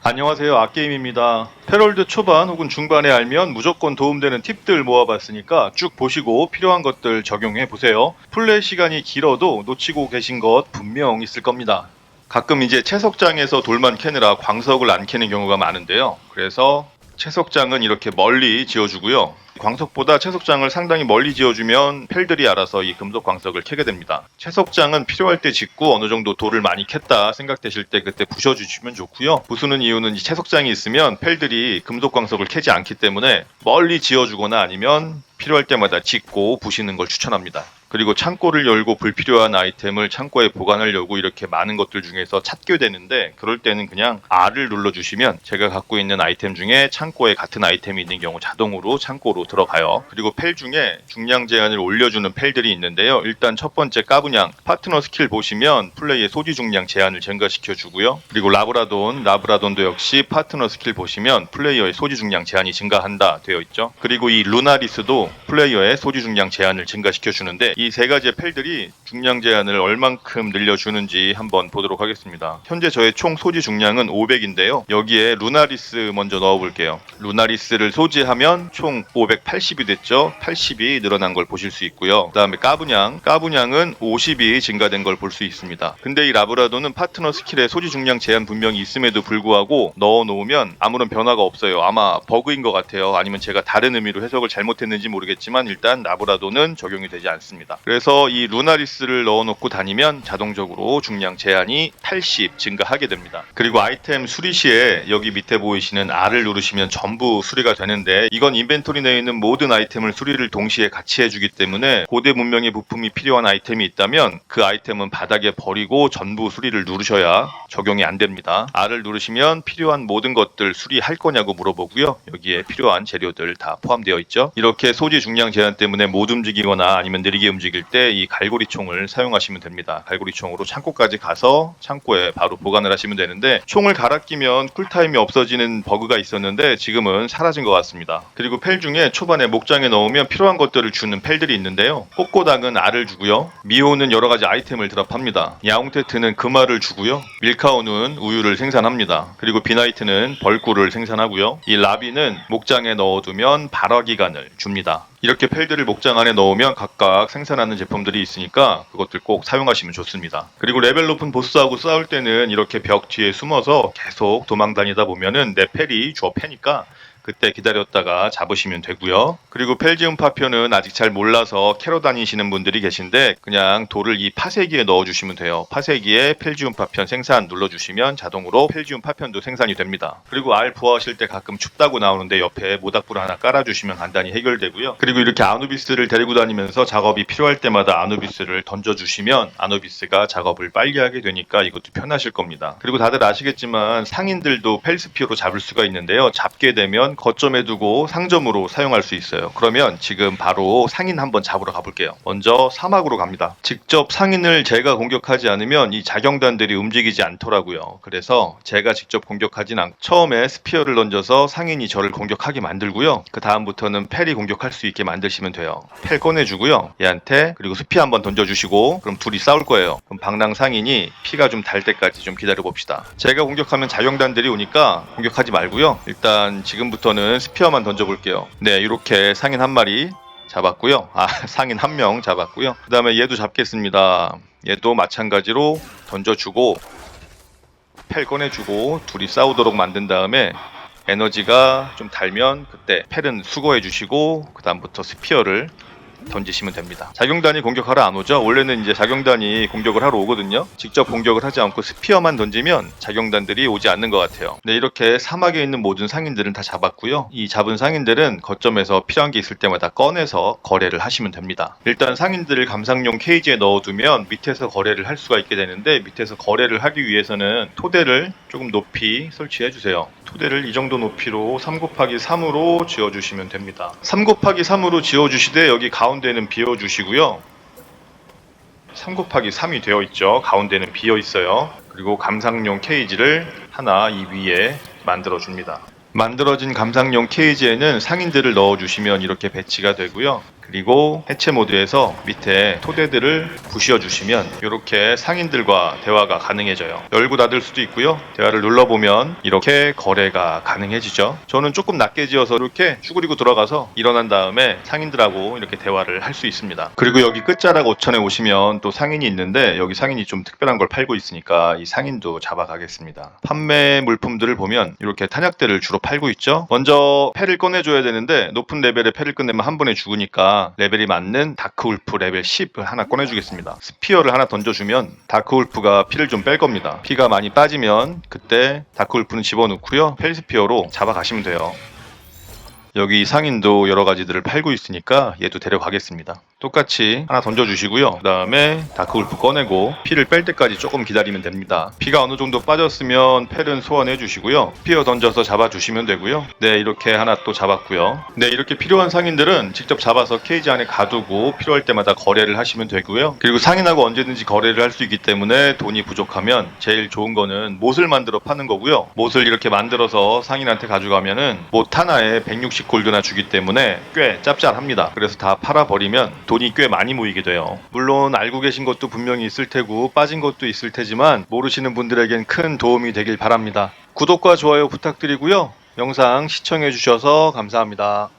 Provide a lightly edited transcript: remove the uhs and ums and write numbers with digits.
안녕하세요. 아게임입니다. 패럴드 초반 혹은 중반에 알면 무조건 도움되는 팁들 모아봤으니까 쭉 보시고 필요한 것들 적용해 보세요. 플레이 시간이 길어도 놓치고 계신 것 분명 있을 겁니다. 가끔 이제 채석장에서 돌만 캐느라 광석을 안 캐는 경우가 많은데요. 그래서 채석장은 이렇게 멀리 지어주고요. 광석보다 채석장을 상당히 멀리 지어주면 펠들이 알아서 이 금속 광석을 캐게 됩니다. 채석장은 필요할 때 짓고 어느 정도 돌을 많이 캤다 생각되실 때 그때 부셔주시면 좋고요. 부수는 이유는 이 채석장이 있으면 펠들이 금속 광석을 캐지 않기 때문에 멀리 지어주거나 아니면 필요할 때마다 짓고 부시는 걸 추천합니다. 그리고 창고를 열고 불필요한 아이템을 창고에 보관하려고 이렇게 많은 것들 중에서 찾게 되는데, 그럴 때는 그냥 R을 눌러주시면 제가 갖고 있는 아이템 중에 창고에 같은 아이템이 있는 경우 자동으로 창고로 들어가요. 그리고 펠 중에 중량 제한을 올려주는 펠들이 있는데요. 일단 첫 번째 까분양 파트너 스킬 보시면 플레이의 소지 중량 제한을 증가시켜 주고요. 그리고 라브라돈도 역시 파트너 스킬 보시면 플레이어의 소지 중량 제한이 증가한다 되어 있죠. 그리고 이 루나리스도 플레이어의 소지 중량 제한을 증가시켜 주는데, 이 세 가지의 펠들이 중량 제한을 얼만큼 늘려주는지 한번 보도록 하겠습니다. 현재 저의 총 소지 중량은 500인데요. 여기에 루나리스 먼저 넣어볼게요. 루나리스를 소지하면 총 580이 됐죠. 80이 늘어난 걸 보실 수 있고요. 그 다음에 까분양은 50이 증가된 걸 볼 수 있습니다. 근데 이 라브라도는 파트너 스킬에 소지 중량 제한 분명히 있음에도 불구하고 넣어놓으면 아무런 변화가 없어요. 아마 버그인 것 같아요. 아니면 제가 다른 의미로 해석을 잘못했는지 모르겠지만 일단 라브라도는 적용이 되지 않습니다. 그래서 이 루나리스를 넣어놓고 다니면 자동적으로 중량 제한이 80 증가하게 됩니다. 그리고 아이템 수리 시에 여기 밑에 보이시는 R을 누르시면 전부 수리가 되는데, 이건 인벤토리 내에 있는 모든 아이템을 수리를 동시에 같이 해주기 때문에 고대 문명의 부품이 필요한 아이템이 있다면 그 아이템은 바닥에 버리고 전부 수리를 누르셔야 적용이 안 됩니다. R을 누르시면 필요한 모든 것들 수리할 거냐고 물어보고요. 여기에 필요한 재료들 다 포함되어 있죠. 이렇게 소지 중량 제한 때문에 못 움직이거나 아니면 느리게 움직일 때 이 갈고리총을 사용하시면 됩니다. 갈고리총으로 창고까지 가서 창고에 바로 보관을 하시면 되는데, 총을 갈아 끼면 쿨타임이 없어지는 버그가 있었는데 지금은 사라진 것 같습니다. 그리고 펠 중에 초반에 목장에 넣으면 필요한 것들을 주는 펠들이 있는데요. 꼬꼬닥은 알을 주고요. 미호는 여러 가지 아이템을 드랍합니다. 야옹테트는 금알을 주고요. 밀카오는 우유를 생산합니다. 그리고 비나이트는 벌꿀을 생산하고요. 이 라비는 목장에 넣어두면 발화기간을 줍니다. 이렇게 펠들을 목장 안에 넣으면 각각 생산하는 제품들이 있으니까 그것들 꼭 사용하시면 좋습니다. 그리고 레벨 높은 보스하고 싸울 때는 이렇게 벽 뒤에 숨어서 계속 도망 다니다 보면은 내 펠이 주워 패니까 그때 기다렸다가 잡으시면 되고요. 그리고 펠지움 파편은 아직 잘 몰라서 캐러 다니시는 분들이 계신데 그냥 돌을 이 파쇄기에 넣어주시면 돼요. 파쇄기에 펠지움 파편 생산 눌러주시면 자동으로 펠지움 파편도 생산이 됩니다. 그리고 알 부화하실 때 가끔 춥다고 나오는데 옆에 모닥불 하나 깔아주시면 간단히 해결되고요. 그리고 이렇게 아누비스를 데리고 다니면서 작업이 필요할 때마다 아누비스를 던져주시면 아누비스가 작업을 빨리 하게 되니까 이것도 편하실 겁니다. 그리고 다들 아시겠지만 상인들도 펠스피어로 잡을 수가 있는데요. 잡게 되면 거점에 두고 상점으로 사용할 수 있어요. 그러면 지금 바로 상인 한번 잡으러 가볼게요. 먼저 사막으로 갑니다. 직접 상인을 제가 공격하지 않으면 이 자경단들이 움직이지 않더라고요. 그래서 제가 직접 공격하진 않고 처음에 스피어를 던져서 상인이 저를 공격하게 만들고요. 그 다음부터는 펠이 공격할 수 있게 만드시면 돼요. 펠 꺼내주고요. 얘한테 그리고 스피어 한번 던져주시고 그럼 둘이 싸울 거예요. 그럼 방랑 상인이 피가 좀 달 때까지 좀 기다려 봅시다. 제가 공격하면 자경단들이 오니까 공격하지 말고요. 일단 지금부터는 스피어만 던져볼게요. 네, 이렇게 상인 한 마리 잡았고요. 상인 한 명 잡았고요. 그 다음에 얘도 잡겠습니다. 얘도 마찬가지로 던져주고 펠 꺼내주고 둘이 싸우도록 만든 다음에 에너지가 좀 달면 그때 펠은 수거해 주시고 그 다음부터 스피어를 던지시면 됩니다. 자경단이 공격하러 안 오죠? 원래는 이제 자경단이 공격을 하러 오거든요. 직접 공격을 하지 않고 스피어만 던지면 자경단들이 오지 않는 것 같아요. 네, 이렇게 사막에 있는 모든 상인들은 다 잡았고요. 이 잡은 상인들은 거점에서 필요한 게 있을 때마다 꺼내서 거래를 하시면 됩니다. 일단 상인들을 감상용 케이지에 넣어두면 밑에서 거래를 할 수가 있게 되는데, 밑에서 거래를 하기 위해서는 토대를 조금 높이 설치해 주세요. 토대를 이 정도 높이로 3 곱하기 3으로 지어주시면 됩니다. 3 곱하기 3으로 지어주시되 여기 가운데는 비워주시고요. 3 곱하기 3이 되어 있죠. 가운데는 비어 있어요. 그리고 감상용 케이지를 하나 이 위에 만들어 줍니다. 만들어진 감상용 케이지에는 상인들을 넣어주시면 이렇게 배치가 되고요. 그리고 해체 모드에서 밑에 토대들을 부시어 주시면 이렇게 상인들과 대화가 가능해져요. 열고 닫을 수도 있고요. 대화를 눌러보면 이렇게 거래가 가능해지죠. 저는 조금 낮게 지어서 이렇게 쭈그리고 들어가서 일어난 다음에 상인들하고 이렇게 대화를 할 수 있습니다. 그리고 여기 끝자락 5천에 오시면 또 상인이 있는데 여기 상인이 좀 특별한 걸 팔고 있으니까 이 상인도 잡아가겠습니다. 판매 물품들을 보면 이렇게 탄약대를 주로 팔고 있죠. 먼저 패를 꺼내줘야 되는데 높은 레벨의 패를 끝내면 한 번에 죽으니까 레벨이 맞는 다크울프 레벨 10을 하나 꺼내주겠습니다. 스피어를 하나 던져주면 다크울프가 피를 좀 뺄 겁니다. 피가 많이 빠지면 그때 다크울프는 집어넣고요. 펠스피어로 잡아가시면 돼요. 여기 상인도 여러 가지들을 팔고 있으니까 얘도 데려가겠습니다. 똑같이 하나 던져주시고요. 그 다음에 다크울프 꺼내고 피를 뺄 때까지 조금 기다리면 됩니다. 피가 어느 정도 빠졌으면 펠은 소환해 주시고요. 스피어 던져서 잡아주시면 되고요. 네, 이렇게 하나 또 잡았고요. 네, 이렇게 필요한 상인들은 직접 잡아서 케이지 안에 가두고 필요할 때마다 거래를 하시면 되고요. 그리고 상인하고 언제든지 거래를 할 수 있기 때문에 돈이 부족하면 제일 좋은 거는 못을 만들어 파는 거고요. 못을 이렇게 만들어서 상인한테 가져가면은 못 하나에 160 골드나 주기 때문에 꽤 짭짤합니다. 그래서 다 팔아버리면 돈이 꽤 많이 모이게 돼요. 물론 알고 계신 것도 분명히 있을 테고 빠진 것도 있을 테지만 모르시는 분들에겐 큰 도움이 되길 바랍니다. 구독과 좋아요 부탁드리고요. 영상 시청해 주셔서 감사합니다.